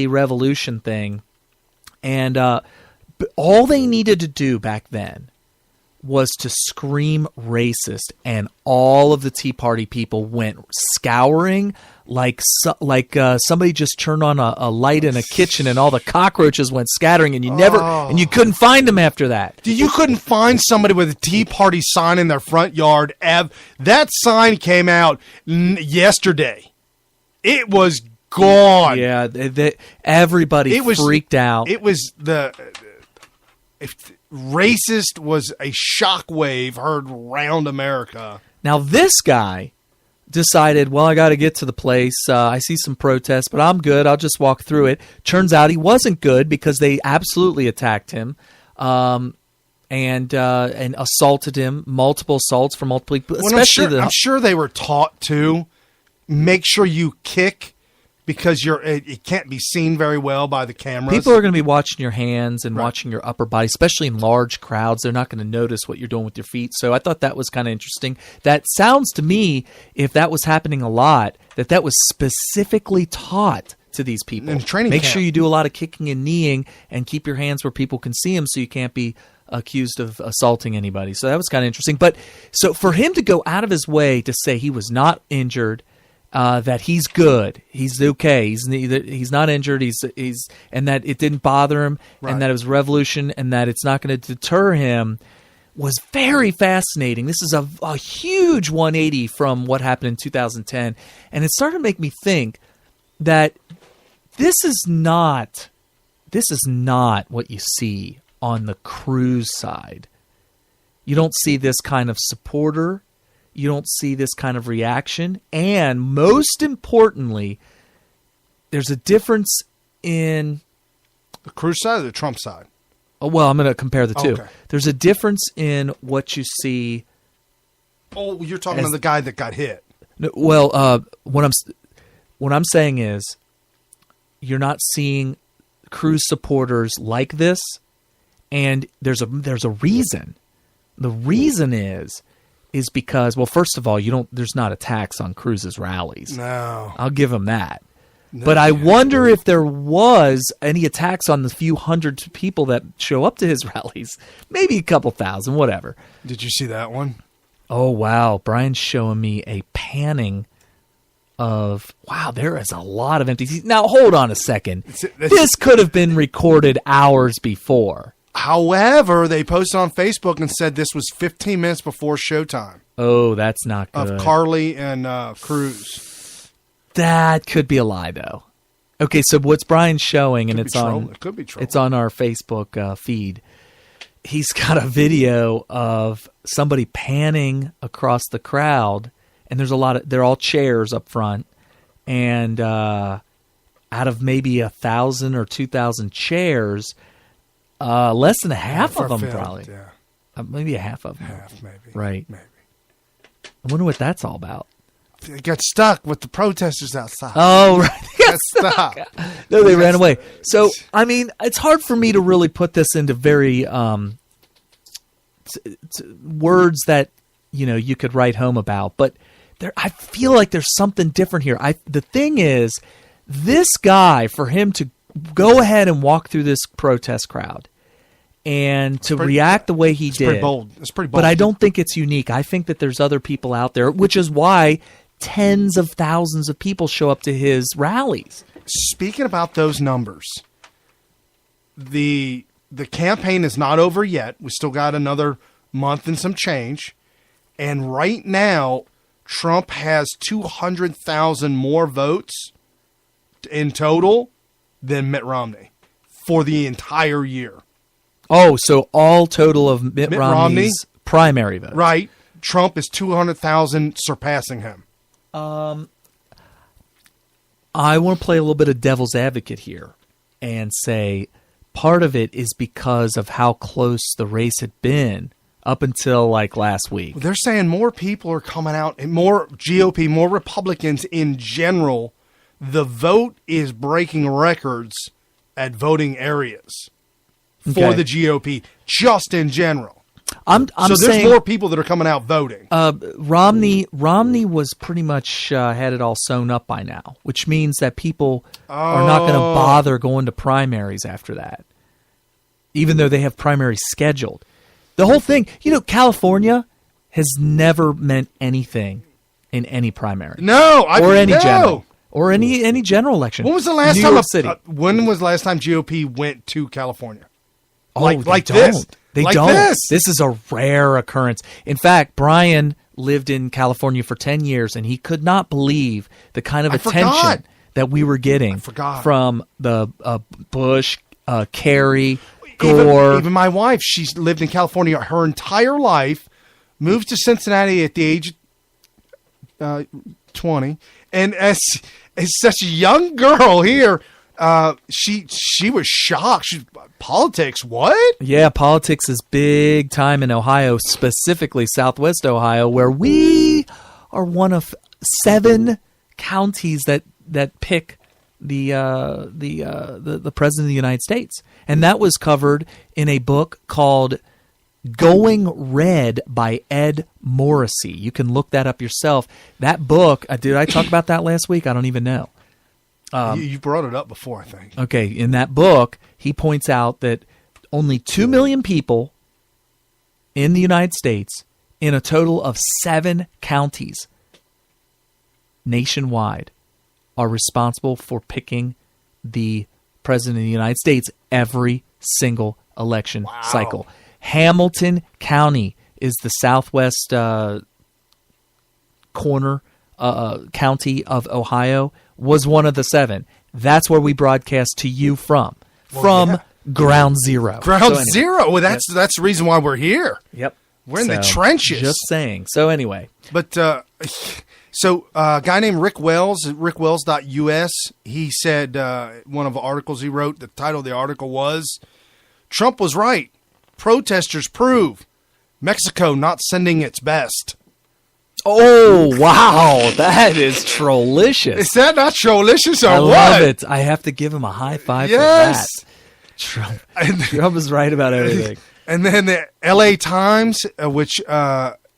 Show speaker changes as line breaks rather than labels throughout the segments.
revolution thing. And all they needed to do back then was to scream racist, and all of the Tea Party people went scouring like somebody just turned on a light in a kitchen, and all the cockroaches went scattering, and and you couldn't find them after that.
You couldn't find somebody with a Tea Party sign in their front yard. That sign came out yesterday. It was gone.
Yeah, everybody freaked out.
It was racist was a shockwave heard around America.
Now this guy decided, well, I got to get to the place. I see some protests, but I'm good. I'll just walk through it. Turns out he wasn't good because they absolutely attacked him and assaulted him. Multiple assaults from multiple people.
Well, I'm sure they were taught to make sure you kick, because it can't be seen very well by the cameras.
People are going to be watching your hands and watching your upper body, especially in large crowds. They're not going to notice what you're doing with your feet. So I thought that was kind of interesting. That sounds to me, if that was happening a lot, that was specifically taught to these people.
In training
Make
camp.
sure you do a lot of kicking and kneeing and keep your hands where people can see them so you can't be accused of assaulting anybody. So that was kind of interesting. But so for him to go out of his way to say he was not injured, that he's good, he's okay, he's not injured, he's and that it didn't bother him, and that it was revolution, and that it's not going to deter him, was very fascinating. This is a huge 180 from what happened in 2010, and it started to make me think that this is not what you see on the Cruz side. You don't see this kind of supporter. You don't see this kind of reaction. And most importantly, there's a difference in
the Cruz side or the Trump side?
Oh, well, I'm going to compare the two.
Okay.
There's a difference in what you see.
Oh, you're talking about the guy that got hit.
No, well, what I'm saying is you're not seeing Cruz supporters like this, and there's a reason. The reason is because, well, first of all, there's not attacks on Cruz's rallies.
No.
I'll give him that. No, but I wonder if there was any attacks on the few hundred people that show up to his rallies. Maybe a couple thousand, whatever.
Did you see that one?
Oh, wow. Brian's showing me a panning of, wow, there is a lot of empty seats. Now, hold on a second. This could have been recorded hours before.
However, they posted on Facebook and said this was 15 minutes before showtime.
Oh, that's not good.
Of Carly and Cruz.
That could be a lie, though. Okay, so what's Brian showing, and it's on our Facebook feed. He's got a video of somebody panning across the crowd, and they're all chairs up front, and out of maybe 1,000 or 2,000 chairs, less than a half of them probably. Yeah. Maybe a half of them.
Half, maybe.
Right.
Maybe.
I wonder what that's all about.
They got stuck with the protesters outside.
Oh, right.
They got stuck.
No, they ran away. So, I mean, it's hard for me to really put this into very words that, you could write home about. But I feel like there's something different here. The thing is, this guy, for him to go ahead and walk through this protest crowd and to react the way he did.
Pretty bold. It's pretty bold.
But I don't think it's unique. I think that there's other people out there, which is why tens of thousands of people show up to his rallies.
Speaking about those numbers, the campaign is not over yet. We still got another month and some change. And right now, Trump has 200,000 more votes in total than Mitt Romney for the entire year.
Oh, so all total of Mitt Romney's primary votes.
Right. Trump is 200,000 surpassing him.
I want to play a little bit of devil's advocate here and say part of it is because of how close the race had been up until like last week.
They're saying more people are coming out, and more GOP, more Republicans in general. The vote is breaking records at voting areas for the GOP, just in general.
I'm
So there's
saying
more people that are coming out voting.
Romney was pretty much had it all sewn up by now, which means that people are not going to bother going to primaries after that, even though they have primaries scheduled. The whole thing, California has never meant anything in any primary.
No,
general. Or any general election.
When was the last
New
time?
York City.
When was the last time GOP went to California?
They
like
don't.
this?
They
Like
don't.
this?
Is a rare occurrence. In fact, Brian lived in California for 10 years, and he could not believe the kind of attention that we were getting from the Bush, Kerry, Gore.
Even my wife, she's lived in California her entire life, moved to Cincinnati at the age of 20, and as such a young girl here, she was shocked. Politics, what?
Yeah, politics is big time in Ohio, specifically Southwest Ohio, where we are one of 7 counties that pick the president of the United States, and that was covered in a book called Going Red by Ed Morrissey. You can look that up yourself. That book, did I talk about that last week? I don't even know.
You brought it up before, I think.
Okay, in that book, he points out that only 2 million people in the United States, in a total of 7 counties nationwide, are responsible for picking the president of the United States every single election cycle. Hamilton County is the southwest corner county of Ohio, was one of the 7. That's where we broadcast to you from ground zero.
Zero. Well, that's the reason why we're here.
Yep.
We're in the trenches.
Just saying. So anyway.
But a guy named Rick Wells at rickwells.us, he said, one of the articles he wrote, the title of the article was, Trump was right. Protesters prove Mexico not sending its best.
Oh, wow. That is trollicious.
Is that not trollicious or
I
what?
love it. I have to give him a high five for that. Trump is right about everything.
And then the LA Times, which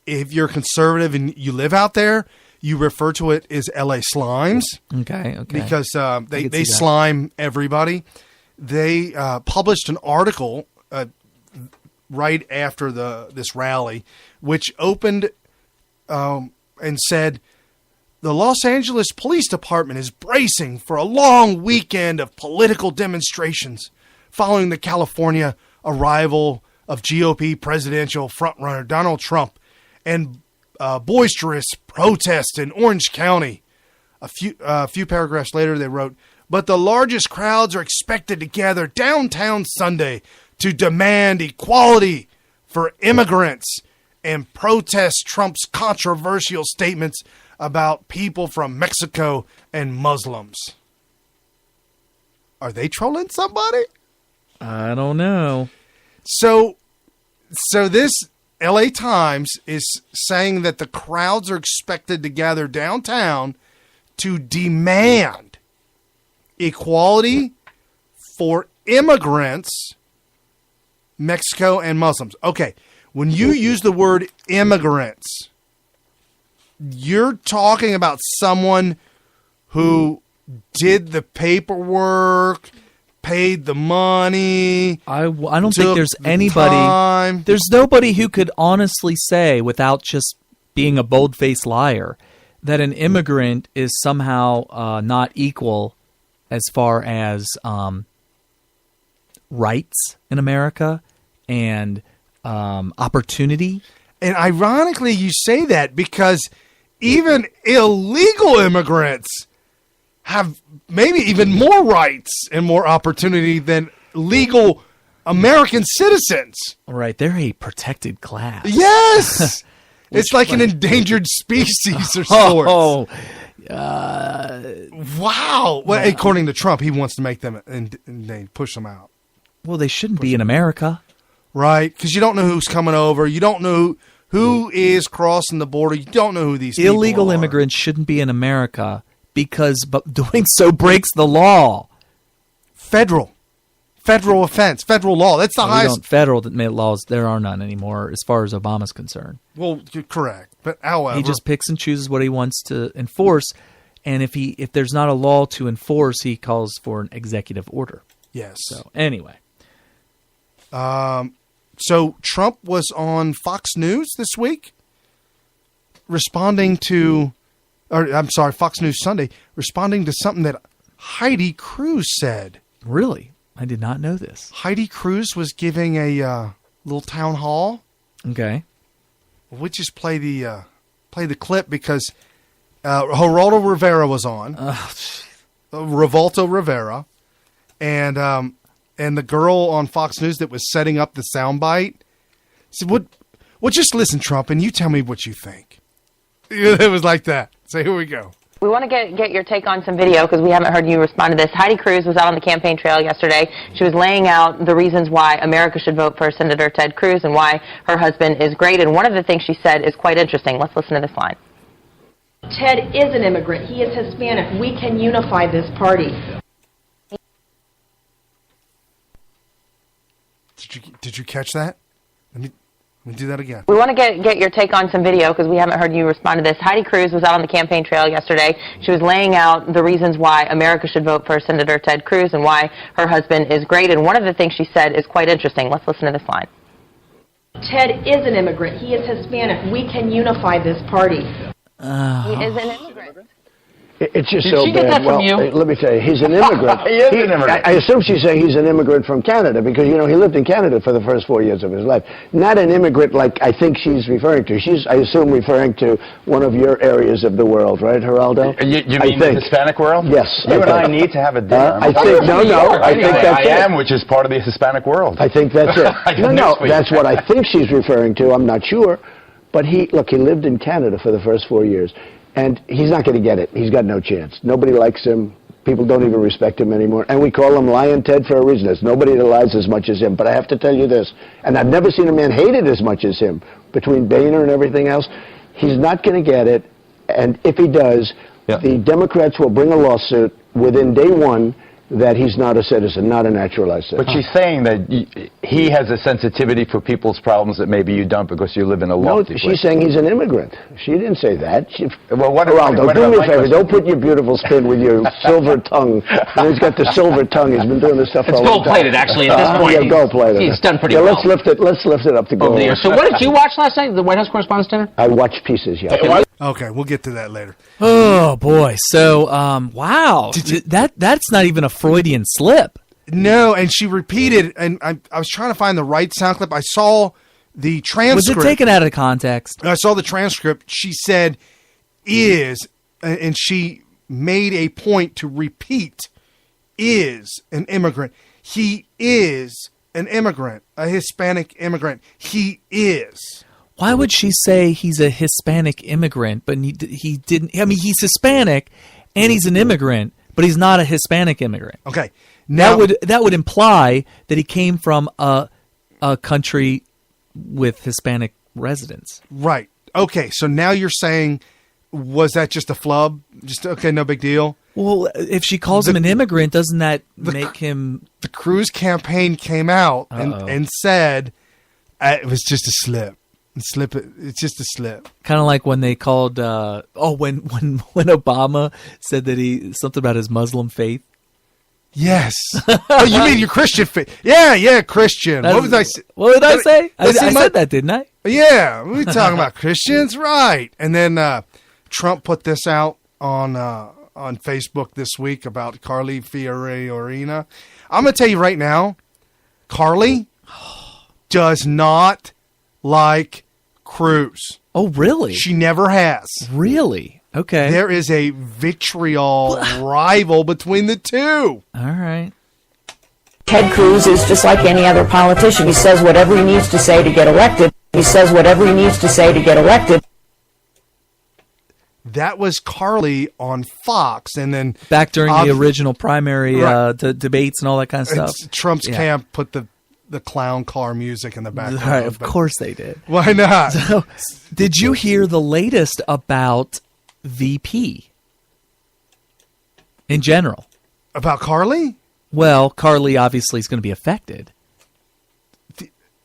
if you're conservative and you live out there, you refer to it as LA Slimes.
Okay.
Because they slime everybody. They published an article right after this rally, which opened and said, the Los Angeles Police Department is bracing for a long weekend of political demonstrations following the California arrival of GOP presidential frontrunner Donald Trump and boisterous protests in Orange County. A few paragraphs later, they wrote, but the largest crowds are expected to gather downtown Sunday to demand equality for immigrants and protest Trump's controversial statements about people from Mexico and Muslims. Are they trolling somebody?
I don't know.
So this LA Times is saying that the crowds are expected to gather downtown to demand equality for immigrants, Mexico, and Muslims. Okay, when you use the word immigrants, you're talking about someone who did the paperwork, paid the money.
I don't think there's anybody. There's nobody who could honestly say, without just being a bold-faced liar, that an immigrant is somehow not equal as far as rights in America and opportunity.
And ironically, you say that because even illegal immigrants have maybe even more rights and more opportunity than legal American citizens.
Right. They're a protected class.
Yes. It's like an endangered species or sorts. Wow. Well, according to Trump, he wants to make them and they push them out.
Well, they shouldn't be in America.
Right. Because you don't know who's coming over. You don't know who is crossing the border. You don't know who these people are.
Illegal immigrants shouldn't be in America because doing so breaks the law.
Federal federal offense, federal law. That's the highest.
Federal laws, there are none anymore as far as Obama's concerned.
Well, you're correct. But however,
he just picks and chooses what he wants to enforce. And if there's not a law to enforce, he calls for an executive order.
Yes.
So anyway.
So Trump was on Fox News this week responding to, Fox News Sunday, responding to something that Heidi Cruz said.
Really? I did not know this.
Heidi Cruz was giving a little town hall.
Okay.
We'll just play the clip because Geraldo Rivera was on. Revolto Rivera. And the girl on Fox News that was setting up the soundbite said, well, just listen, Trump, and you tell me what you think. It was like that. So here we go.
We want to get your take on some video because we haven't heard you respond to this. Heidi Cruz was out on the campaign trail yesterday. She was laying out the reasons why America should vote for Senator Ted Cruz and why her husband is great. And one of the things she said is quite interesting. Let's listen to this line.
Ted is an immigrant. He is Hispanic. We can unify this party.
Did you catch that? Let me do that again.
We want to get your take on some video because we haven't heard you respond to this. Heidi Cruz was out on the campaign trail yesterday. She was laying out the reasons why America should vote for Senator Ted Cruz and why her husband is great. And one of the things she said is quite interesting. Let's listen to this line.
Ted is an immigrant. He is Hispanic. We can unify this party.
He is an immigrant.
It's just
Did
so
she get
bad.
that from you?
Let me tell you, he's an immigrant.
He is an immigrant.
I assume she's saying he's an immigrant from Canada because, he lived in Canada for the first 4 years of his life. Not an immigrant like I think she's referring to. She's, I assume, referring to one of your areas of the world, right, Geraldo?
You mean the Hispanic world?
Yes.
You and I need to have a dinner.
I think, no. I think that's it.
I am, which is part of the Hispanic world.
I think that's it. No, that's what I think she's referring to. I'm not sure. But he lived in Canada for the first 4 years. And he's not going to get it. He's got no chance. Nobody likes him. People don't even respect him anymore. And we call him Lion Ted for a reason. There's nobody that lies as much as him. But I have to tell you this, and I've never seen a man hated as much as him, between Boehner and everything else. He's not going to get it. And if he does, the Democrats will bring a lawsuit within day one that he's not a citizen, not a naturalized citizen.
But she's saying that he has a sensitivity for people's problems that maybe you don't because you live in a lofty place.
She's saying he's an immigrant. She didn't say that.
Well,
do me a favor. Don't put your beautiful spin with your silver tongue. He's got the silver tongue. He's been doing this stuff for a long time.
It's gold-plated, actually, at this point.
Yeah, gold-plated.
He's done pretty well.
Let's lift it up to gold.
So what did you watch last night, the White House Correspondents' Dinner?
I watched pieces, yeah.
Okay, we'll get to that later.
Oh, boy. So, wow. That's not even a Freudian slip.
No, and she repeated, and I was trying to find the right sound clip. I saw the transcript.
Was it taken out of context?
I saw the transcript. She said, is, and she made a point to repeat, is an immigrant. He is an immigrant, a Hispanic immigrant. He is.
Why would she say he's a Hispanic immigrant, but he didn't? I mean, he's Hispanic, and he's an immigrant, but he's not a Hispanic immigrant.
Okay, now
that would imply that he came from a country with Hispanic residents.
Right. Okay, so now you're saying, was that just a flub? Just okay, no big deal.
Well, if she calls him an immigrant, doesn't that make him?
The Cruz campaign came out and said it was just a slip. It's just a slip.
Kind of like when they called. When Obama said that something about his Muslim faith.
Yes. Oh, you mean your Christian faith? Yeah, Christian. What did
I say? I said that, didn't I?
Yeah, we talking about Christians, right? And then Trump put this out on Facebook this week about Carly Fiorina. I'm gonna tell you right now, Carly does not like Cruz.
Oh, really?
She never has.
Really? Okay.
There is a vitriol rival between the two.
All right.
Ted Cruz is just like any other politician. He says whatever he needs to say to get elected.
That was Carly on Fox, and then
back during the original primary debates and all that kind of stuff.
Trump's camp put the clown car music in the background.
Right, of course they did.
Why not?
So, did you hear the latest about VP in general?
About Carly?
Well, Carly obviously is going to be affected.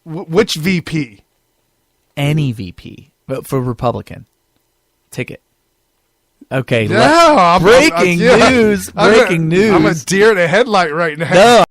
Which VP?
Any VP, but for Republican ticket. Okay.
No,
Breaking news. Breaking news.
I'm a deer in a headlight right now.
No.